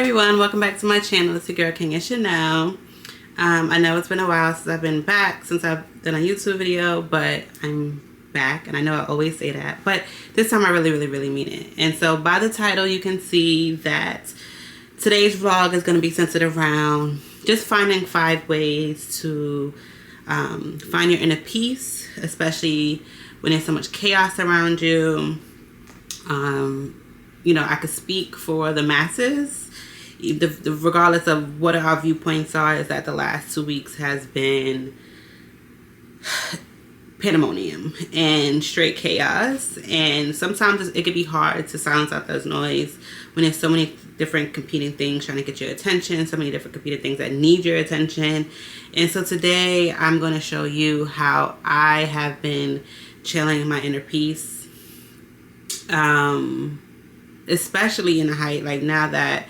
everyone, welcome back to my channel. It's your girl King Chanel. I know it's been a while since I've been back, since I've done a YouTube video, but I'm back, and I know I always say that, but this time I really mean it. And so by the title you can see that today's vlog is going to be centered around just finding 5 ways to find your inner peace, especially when there's so much chaos around you. You know, I could speak for the masses, regardless of what our viewpoints are, is that the last 2 weeks has been pandemonium and straight chaos. And sometimes it could be hard to silence out those noise when there's so many different competing things trying to get your attention, so many different competing things that need your attention. And so today I'm going to show you how I have been channeling my inner peace. Especially in the height, like now that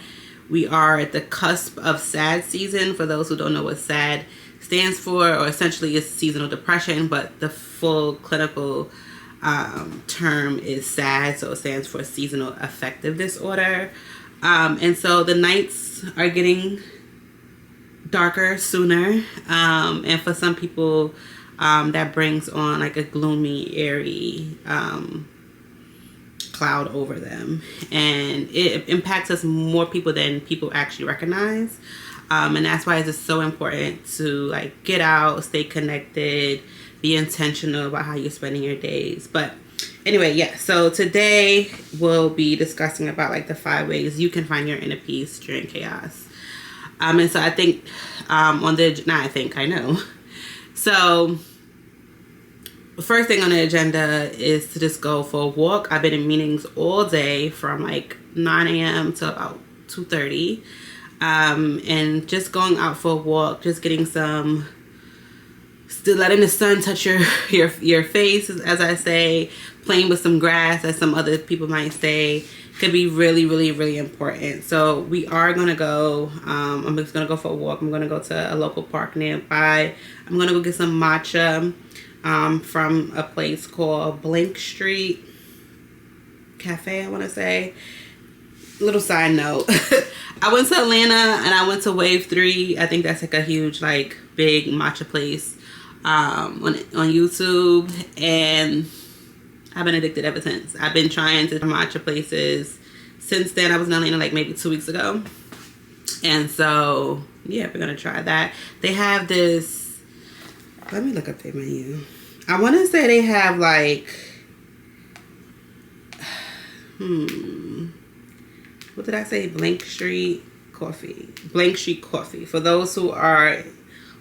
we are at the cusp of sad season. For those who don't know what sad stands for, or essentially is seasonal depression, but the full clinical term is SAD, so it stands for seasonal affective disorder. And so the nights are getting darker sooner, and for some people that brings on like a gloomy, airy cloud over them, and it impacts us more people than people actually recognize. And that's why it's just so important to like get out, stay connected, be intentional about how you're spending your days. But anyway, yeah, so today we'll be discussing about like the 5 ways you can find your inner peace during chaos. And so I think I know. So the first thing on the agenda is to just go for a walk. I've been in meetings all day from like 9 a.m. to about 2:30. And just going out for a walk, just getting some, still letting the sun touch your face, as I say, playing with some grass, as some other people might say, could be really important. So we are going to go, I'm just going to go for a walk. I'm going to go to a local park nearby. I'm going to go get some matcha from a place called Blank Street Cafe, I want to say. Little side note, I went to Atlanta and I went to Wave 3. I think that's like a huge, like, big matcha place on YouTube, and I've been addicted ever since. I've been trying to matcha places since then. I was in Atlanta like maybe 2 weeks ago, and so yeah, we're gonna try that. They have this, let me look up their menu. I want to say they have like what did I say? Blank Street Coffee. Blank Street Coffee. For those who are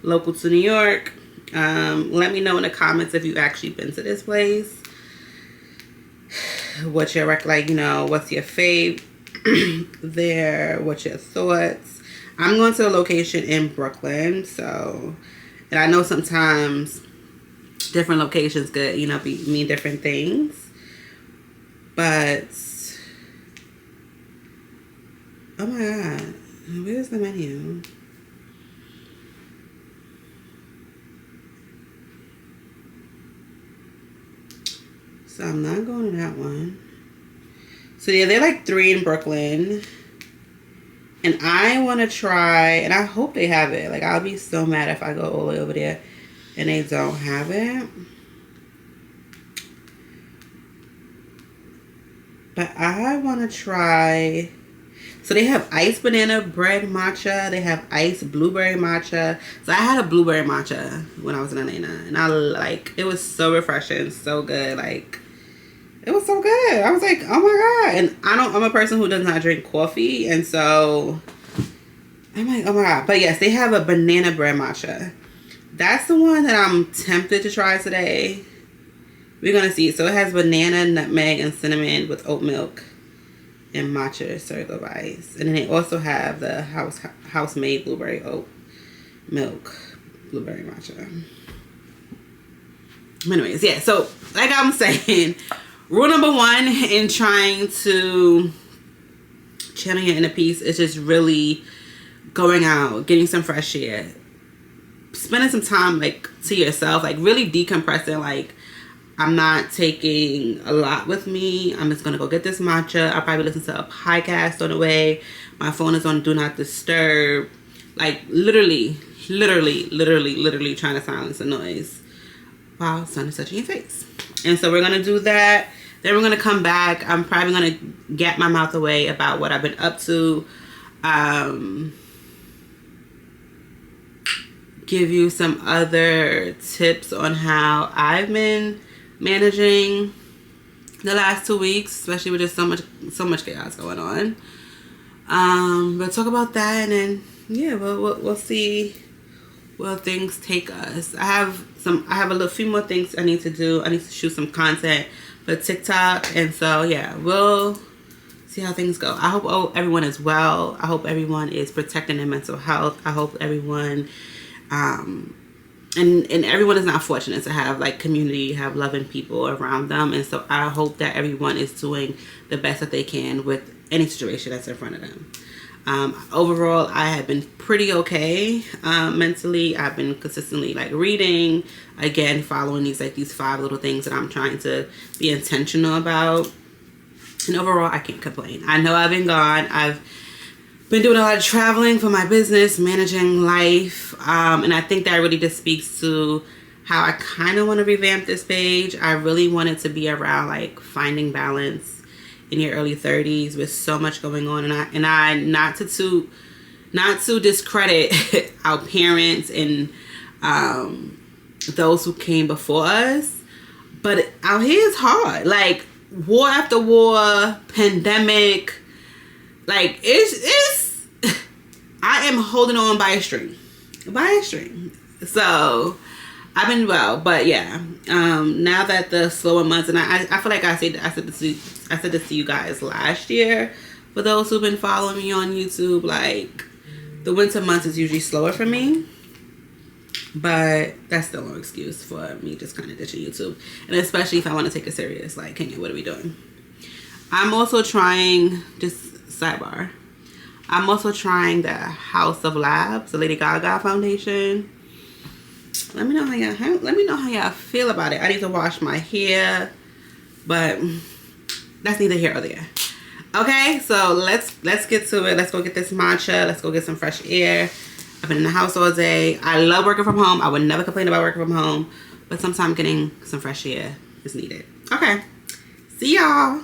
local to New York, let me know in the comments if you've actually been to this place. What's your what's your fave there? What's your thoughts? I'm going to a location in Brooklyn, so, and I know sometimes different locations could, mean different things, but oh my god, where's the menu? So I'm not going to that one. So yeah, they're like 3 in Brooklyn. And I want to try, and I hope they have it. Like, I'll be so mad if I go all the way over there and they don't have it. But I want to try. So they have iced banana bread matcha. They have iced blueberry matcha. So I had a blueberry matcha when I was in Atlanta, and it was so refreshing, so good. Like, it was so good. I was like, oh my god. And I'm a person who does not drink coffee, and so I'm like, oh my god. But yes, they have a banana bread matcha. That's the one that I'm tempted to try today. We're gonna see. So it has banana, nutmeg, and cinnamon with oat milk and matcha served over ice. And then they also have the house-made blueberry oat milk blueberry matcha. Anyways, yeah, so like I'm saying, rule number 1 in trying to channel your inner peace is just really going out, getting some fresh air, spending some time like to yourself, like really decompressing. Like, I'm not taking a lot with me. I'm just going to go get this matcha. I'll probably listen to a podcast on the way. My phone is on Do Not Disturb. Like, literally trying to silence the noise while sun is touching your face. And so we're going to do that. Then we're going to come back. I'm probably going to get my mouth away about what I've been up to. Give you some other tips on how I've been managing the last 2 weeks, especially with just so much chaos going on. We'll talk about that, and then yeah, we'll see where things take us. I have a few more things I need to do. I need to shoot some content for TikTok, and so yeah, we'll see how things go. I hope everyone is well. I hope everyone is protecting their mental health. I hope everyone and everyone is not fortunate to have like community, have loving people around them, and so I hope that everyone is doing the best that they can with any situation that's in front of them. Overall, I have been pretty okay mentally. I've been consistently like reading, again following these 5 little things that I'm trying to be intentional about, and overall I can't complain. I know I've been gone. I've been doing a lot of traveling for my business, managing life, and I think that really just speaks to how I kind of want to revamp this page. I really want it to be around like finding balance in your early 30s with so much going on, and I not to discredit our parents and those who came before us, but out here is hard. Like war after war, pandemic. Like it's I am holding on by a string. So I've been well, but yeah. Now that the slower months, and I feel like I said this to you guys last year. For those who've been following me on YouTube, like the winter months is usually slower for me. But that's still no excuse for me just kind of ditching YouTube, and especially if I want to take it serious. Like, Kenya, what are we doing? I'm also trying Sidebar. I'm also trying the House of Labs, the Lady Gaga Foundation. Let me know how y'all feel about it. I need to wash my hair, but that's neither here or there. Okay, so let's get to it. Let's go get this matcha. Let's go get some fresh air. I've been in the house all day. I love working from home. I would never complain about working from home, but sometimes getting some fresh air is needed. Okay, see y'all.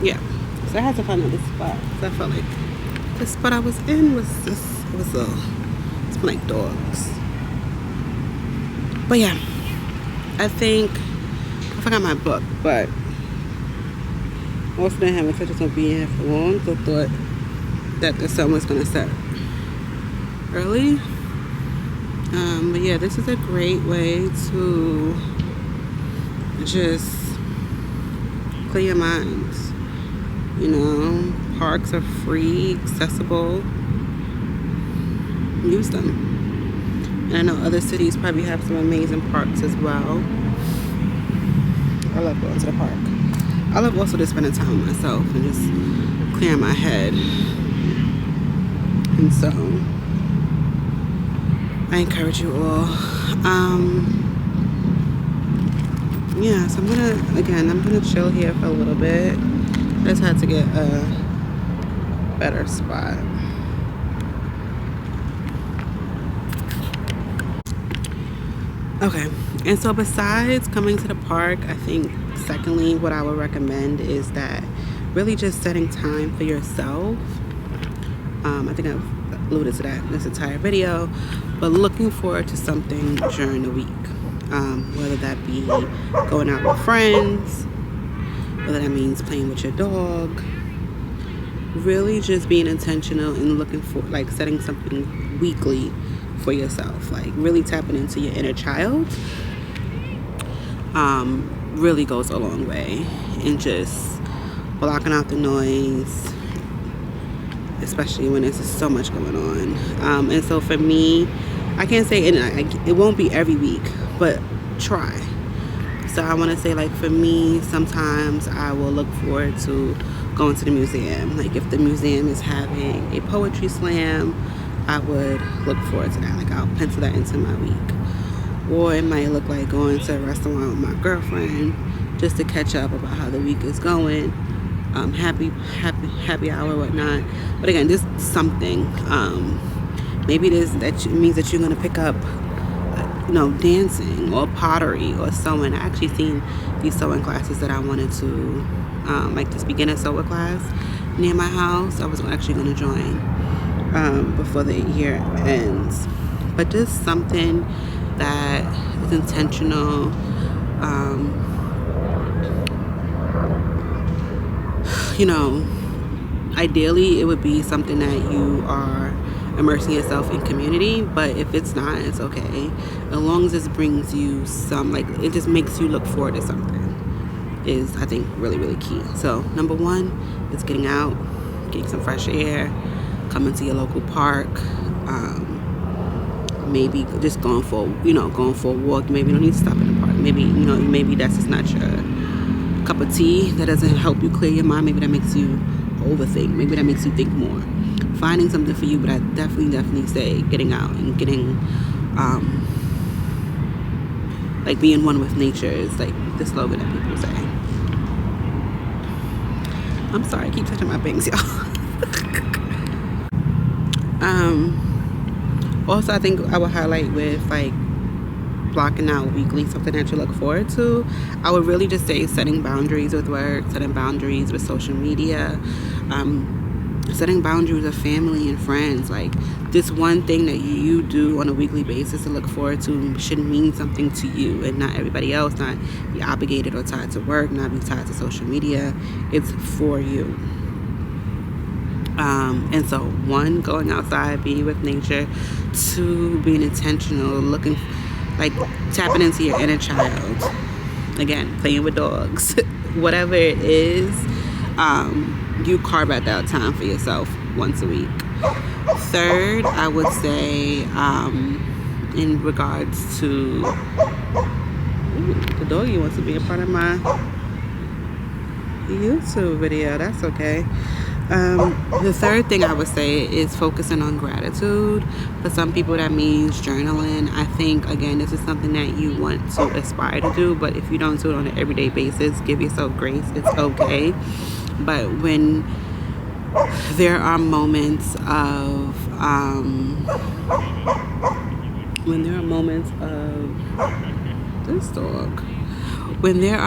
Yeah, so I had to find another spot. So I felt like the spot I was in was it's like dogs. But yeah, I think forgot my book, but also didn't have intentions of being here for long, so thought that the sun was going to set early. But yeah, this is a great way to just clear your minds. You know, parks are free, accessible. Use them. And I know other cities probably have some amazing parks as well. I love going to the park. I love also just spending time with myself and just clearing my head. And so I encourage you all. Yeah, so I'm gonna chill here for a little bit. I just had to get a better spot. Okay, and so besides coming to the park, I think secondly what I would recommend is that really just setting time for yourself. I think I've alluded to that in this entire video, but looking forward to something during the week, whether that be going out with friends, whether that means playing with your dog, really just being intentional and looking for, like, setting something weekly for yourself, like really tapping into your inner child, really goes a long way, and just blocking out the noise, especially when there's just so much going on. And so for me, I can't say it won't be every week, but try. So I want to say, like, for me, sometimes I will look forward to going to the museum. Like if the museum is having a poetry slam, I would look forward to that. Like I'll pencil that into my week. Or it might look like going to a restaurant with my girlfriend just to catch up about how the week is going. Happy hour, whatnot. But again, just something. Maybe that means that you're gonna pick up, dancing or pottery or sewing. I actually seen these sewing classes that I wanted to, like this beginner sewer class near my house. I was actually gonna join before the year ends, but just something that is intentional. Ideally it would be something that you are immersing yourself in community, but if it's not, it's okay, as long as this brings you some, like, it just makes you look forward to something, is I think really, really key. So number one is getting out, getting some fresh air, coming to your local park, maybe just going for a walk. Maybe you don't need to stop in the park. Maybe that's just not your cup of tea. That doesn't help you clear your mind. Maybe that makes you overthink. Maybe that makes you think more. Finding something for you, but I definitely say getting out and getting like being one with nature is like the slogan that people say. I'm sorry, I keep touching my bangs, y'all. Also, I think I would highlight with, like, blocking out weekly something that you look forward to. I would really just say setting boundaries with work, setting boundaries with social media, setting boundaries with family and friends. Like, this one thing that you do on a weekly basis to look forward to should mean something to you and not everybody else, not be obligated or tied to work, not be tied to social media. It's for you. And so, one, going outside, being with nature. Two, being intentional, looking, like, tapping into your inner child. Again, playing with dogs. Whatever it is, you carve out that time for yourself once a week. Third, I would say, in regards to, the doggy wants to be a part of my YouTube video. That's okay. The third thing I would say is focusing on gratitude. For some people that means journaling. I think, again, this is something that you want to aspire to do, but if you don't do it on an everyday basis, give yourself grace. It's okay. But when there are moments of when there are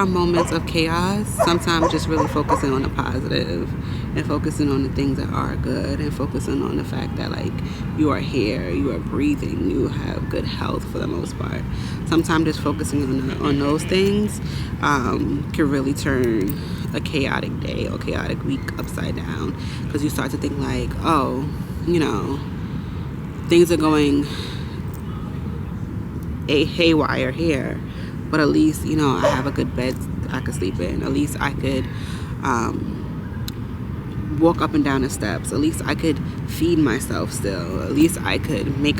moments of chaos, sometimes just really focusing on the positive and focusing on the things that are good, and focusing on the fact that like you are here, you are breathing, you have good health for the most part. Sometimes just focusing on those things can really turn a chaotic day or chaotic week upside down, because you start to think like, oh, you know, things are going haywire here, but at least, you know, I have a good bed I could sleep in. At least I could walk up and down the steps. At least I could feed myself still. At least I could make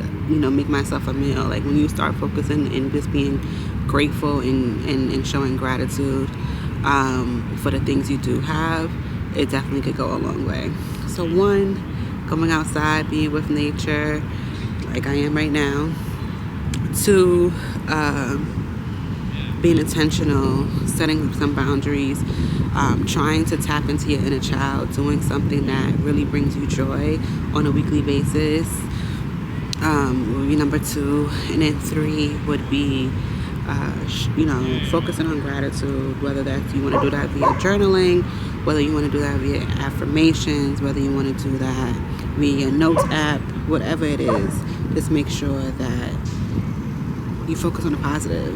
myself a meal. Like when you start focusing and just being grateful and showing gratitude for the things you do have, it definitely could go a long way. So one, going outside, being with nature like I am right now. Two, being intentional, setting some boundaries, trying to tap into your inner child, doing something that really brings you joy on a weekly basis would be number two. And then three would be focusing on gratitude, whether that's you want to do that via journaling, whether you want to do that via affirmations, whether you want to do that via your notes app, whatever it is. Just make sure that you focus on the positive,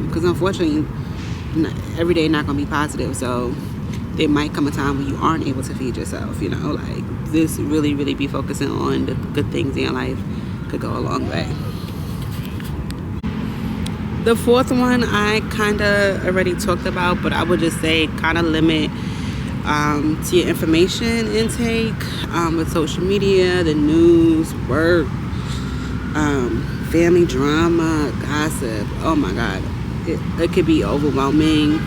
because unfortunately every day not going to be positive. So there might come a time when you aren't able to feed yourself, you know, like this really be focusing on the good things in your life could go a long way. The fourth one I kind of already talked about, but I would just say kind of limit to your information intake with social media, the news, work, family drama, gossip. Oh my God, it could be overwhelming.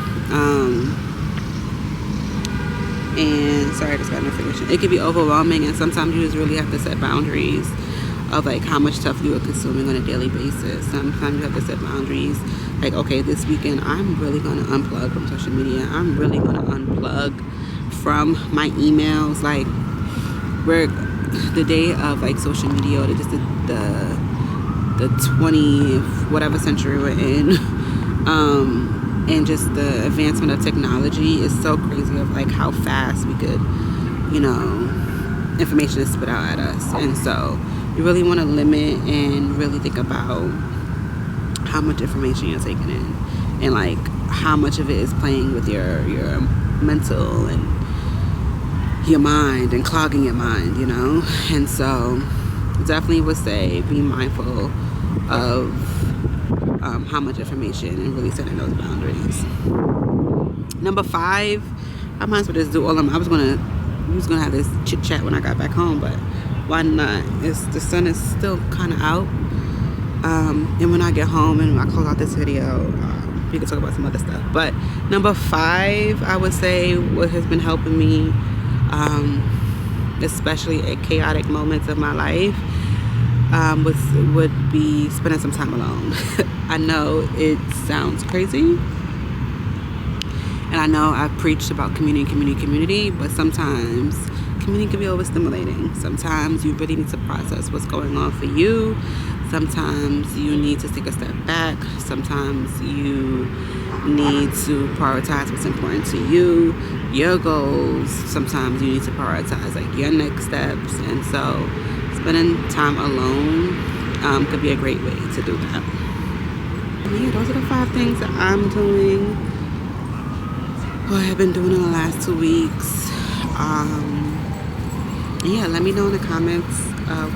And sorry, I just got notification. It could be overwhelming, and sometimes you just really have to set boundaries of like how much stuff you are consuming on a daily basis. Sometimes you have to set boundaries like, okay, this weekend I'm really going to unplug from social media. I'm really going to unplug from my emails. Like we're the day of like social media, or just the 20th whatever century we're in, and just the advancement of technology is so crazy of like how fast we could, information is spit out at us. And so you really want to limit and really think about how much information you're taking in, and like how much of it is playing with your mental and your mind and clogging your mind, and so definitely would say be mindful of how much information, and really setting those boundaries. Number 5, I might as well just do all of them. We was gonna have this chit chat when I got back home, but why not? The sun is still kind of out, and when I get home and I close out this video, we can talk about some other stuff. But number 5, I would say what has been helping me, especially at chaotic moments of my life, would be spending some time alone. I know it sounds crazy, and I know I've preached about community, but sometimes community can be overstimulating. Sometimes you really need to process what's going on for you. Sometimes you need to take a step back. Sometimes you need to prioritize what's important to you, your goals. Sometimes you need to prioritize like your next steps. And so spending time alone could be a great way to do that. Yeah, those are the 5 things that I'm doing, or have been doing in the last 2 weeks. Yeah, let me know in the comments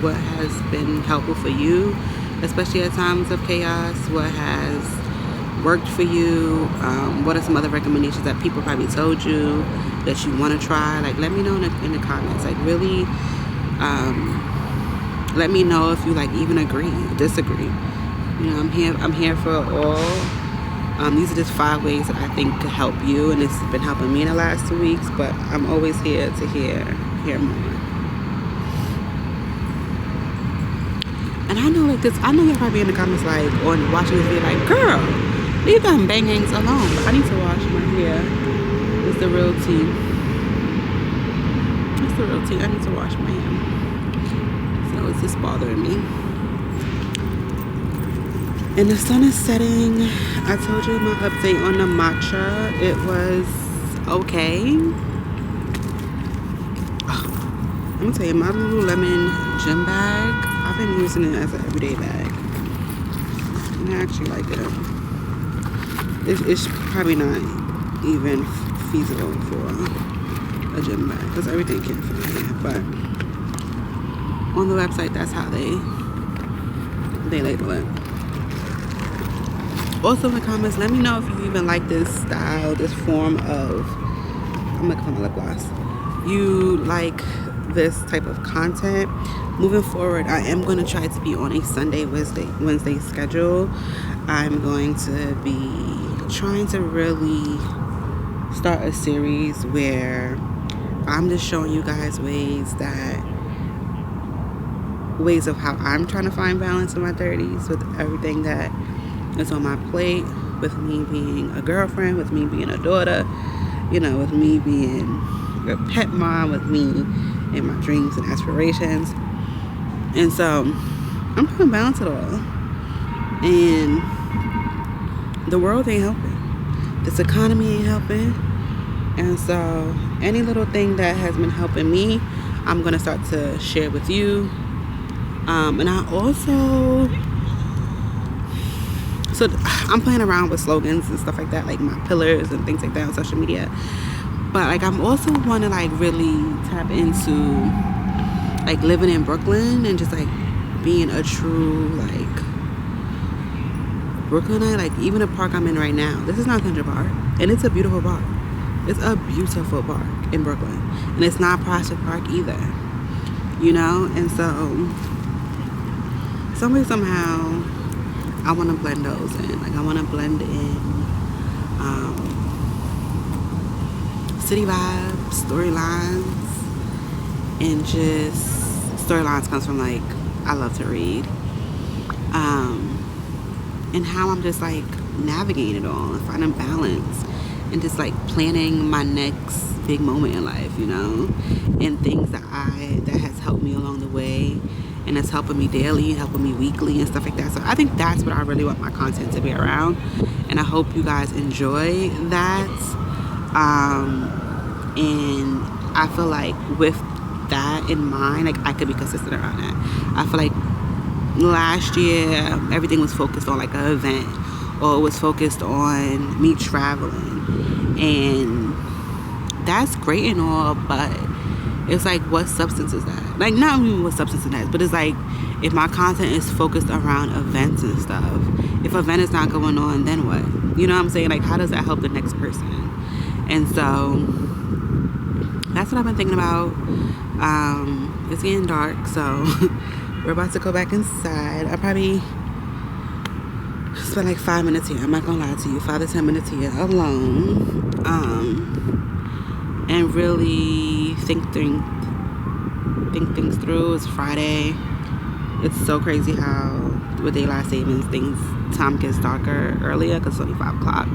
what has been helpful for you, especially at times of chaos. What has worked for you? What are some other recommendations that people probably told you that you want to try? Like, let me know in the comments. Like, really, let me know if you like even agree or disagree. I'm here for all. These are just 5 ways that I think could help you, and it's been helping me in the last 2 weeks. But I'm always here to hear more. And I know y'all probably in the comments like, or watching this video like, girl, leave them bang-hangs alone. But I need to wash my hair. It's the real tea. I need to wash my hair. So it's just bothering me. And the sun is setting. I told you my update on the matcha. It was okay. I'm gonna tell you, my Lululemon gym bag, I've been using it as an everyday bag. And I actually like it. It's probably not even feasible for a gym bag because everything can fit in here. But on the website, that's how they label it. Also in the comments, let me know if you even like this style, this form of, I'm looking for my lip gloss. You like this type of content. Moving forward, I am going to try to be on a Sunday, Wednesday schedule. I'm going to be trying to really start a series where I'm just showing you guys ways of how I'm trying to find balance in my 30s with everything that is on my plate, with me being a girlfriend, with me being a daughter, with me being a pet mom, with me and my dreams and aspirations. And so I'm trying to balance it all. And the world ain't helping. This economy ain't helping. And so any little thing that has been helping me, I'm going to start to share with you. And I also, so I'm playing around with slogans and stuff like that, like my pillars and things like that on social media. But like I'm also want to like really tap into like living in Brooklyn and just like being a true like Brooklynite. Like even the park I'm in right now, this is not Central Park, and it's a beautiful park. It's a beautiful park in Brooklyn, and it's not Prospect Park either. And so somehow I want to blend those in. Like I want to blend in city vibes, storylines, and just storylines comes from like I love to read, and how I'm just like navigating it all and finding balance and just like planning my next big moment in life, and things that has helped me along the way, and it's helping me daily, helping me weekly and stuff like that. So I think that's what I really want my content to be around, and I hope you guys enjoy that. And I feel like with that in mind, like I could be consistent around that. I feel like last year everything was focused on like an event, or it was focused on me traveling, and that's great and all, but it's like, what substance is that? Like, not even what substance is that, but it's like, if my content is focused around events and stuff, if an event is not going on, then what? You know what I'm saying? Like, how does that help the next person? And so that's what I've been thinking about. It's getting dark, so we're about to go back inside. I probably spent like 5 minutes here. I'm not gonna lie to you, 5 to 10 minutes here alone, and really think things through. It's Friday. It's so crazy how with daylight savings time gets darker earlier because it's only 5 o'clock.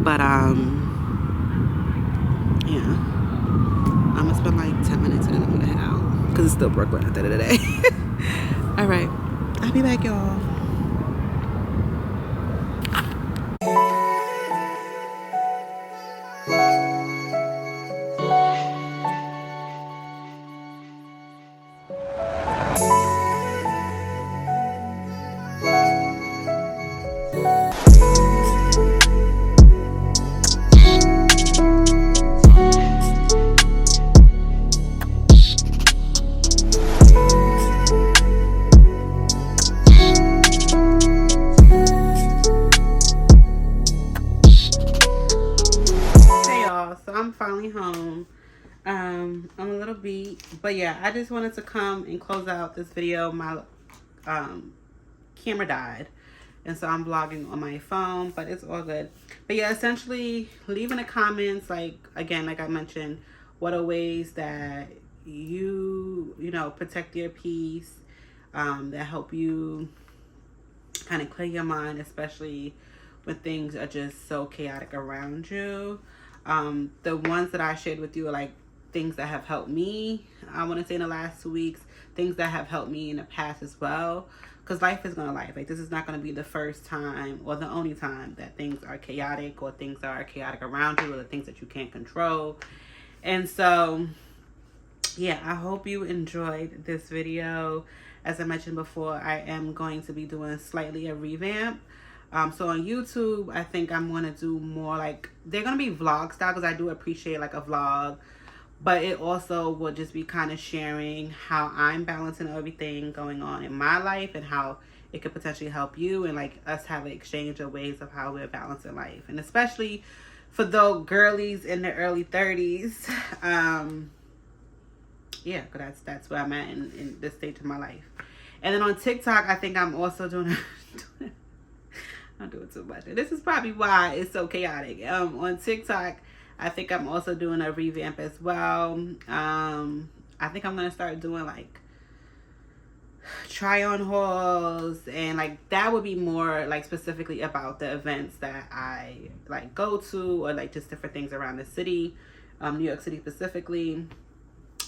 But yeah, I'm gonna spend like 10 minutes and then I'm gonna head out because it's still Brooklyn at the end of the day. All right, I'll be back, y'all. Finally home. I'm a little beat, but yeah, I just wanted to come and close out this video. My camera died, and so I'm vlogging on my phone, but it's all good. But yeah, essentially leave in the comments, like again, like I mentioned, what are ways that you protect your peace, that help you kind of clear your mind, especially when things are just so chaotic around you. The ones that I shared with you are like things that have helped me, I want to say in the last 2 weeks, things that have helped me in the past as well, because life is gonna life. Like, this is not gonna be the first time or the only time that things are chaotic, or things are chaotic around you, or the things that you can't control. And so yeah, I hope you enjoyed this video. As I mentioned before, I am going to be doing slightly a revamp. So on YouTube, I think I'm going to do more like, they're going to be vlog style, because I do appreciate like a vlog. But it also will just be kind of sharing how I'm balancing everything going on in my life, and how it could potentially help you, and like us have an exchange of ways of how we're balancing life. And especially for those girlies in their early 30s, yeah, because that's where I'm at in this stage of my life. And then on TikTok, I think I'm also doing I'm doing too much. And this is probably why it's so chaotic. On TikTok, I think I'm also doing a revamp as well. I think I'm gonna start doing like try on hauls, and like that would be more like specifically about the events that I like go to, or like just different things around the city, New York City specifically,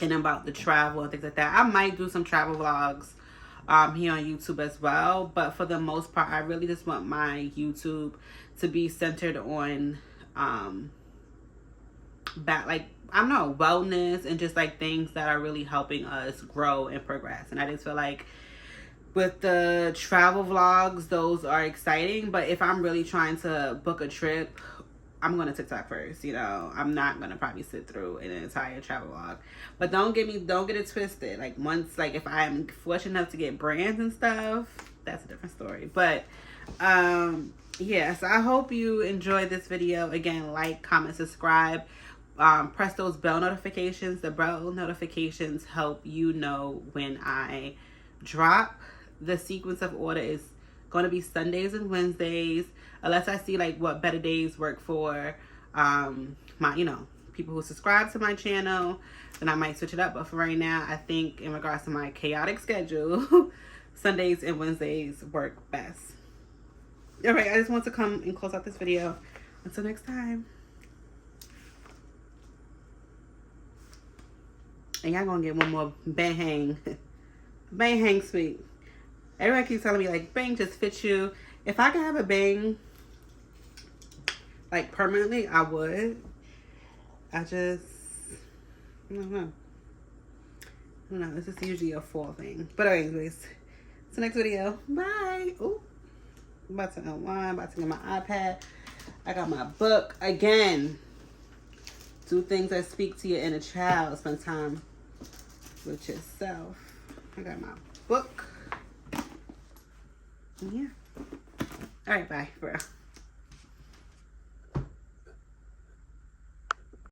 and about the travel and things like that. I might do some travel vlogs here on YouTube as well, but for the most part, I really just want my YouTube to be centered on like, I don't know, wellness, and just like things that are really helping us grow and progress. And I just feel like with the travel vlogs, those are exciting, but if I'm really trying to book a trip, I'm going to TikTok first. You know, I'm not going to probably sit through an entire travel vlog. But don't get it twisted. Like, once, like, if I'm fortunate enough to get brands and stuff, that's a different story. But yeah, so I hope you enjoyed this video. Again, like, comment, subscribe, press those bell notifications. The bell notifications help you know when I drop. The sequence of order is going to be Sundays and Wednesdays, unless I see like what better days work for my, you know, people who subscribe to my channel, then I might switch it up. But for right now, I think in regards to my chaotic schedule, Sundays and Wednesdays work best. All right, I just want to come and close out this video. Until next time. And y'all gonna get one more bang hang. Bang hang sweet. Everybody keeps telling me like, bang just fits you. If I could have a bang like permanently, I would. I don't know. This is usually a fall thing. But anyways, it's the next video. Bye. Ooh. I'm about to unwind, about to get my iPad. I got my book. Again, do things that speak to your inner child. Spend time with yourself. I got my book. Yeah. All right, bye, for real.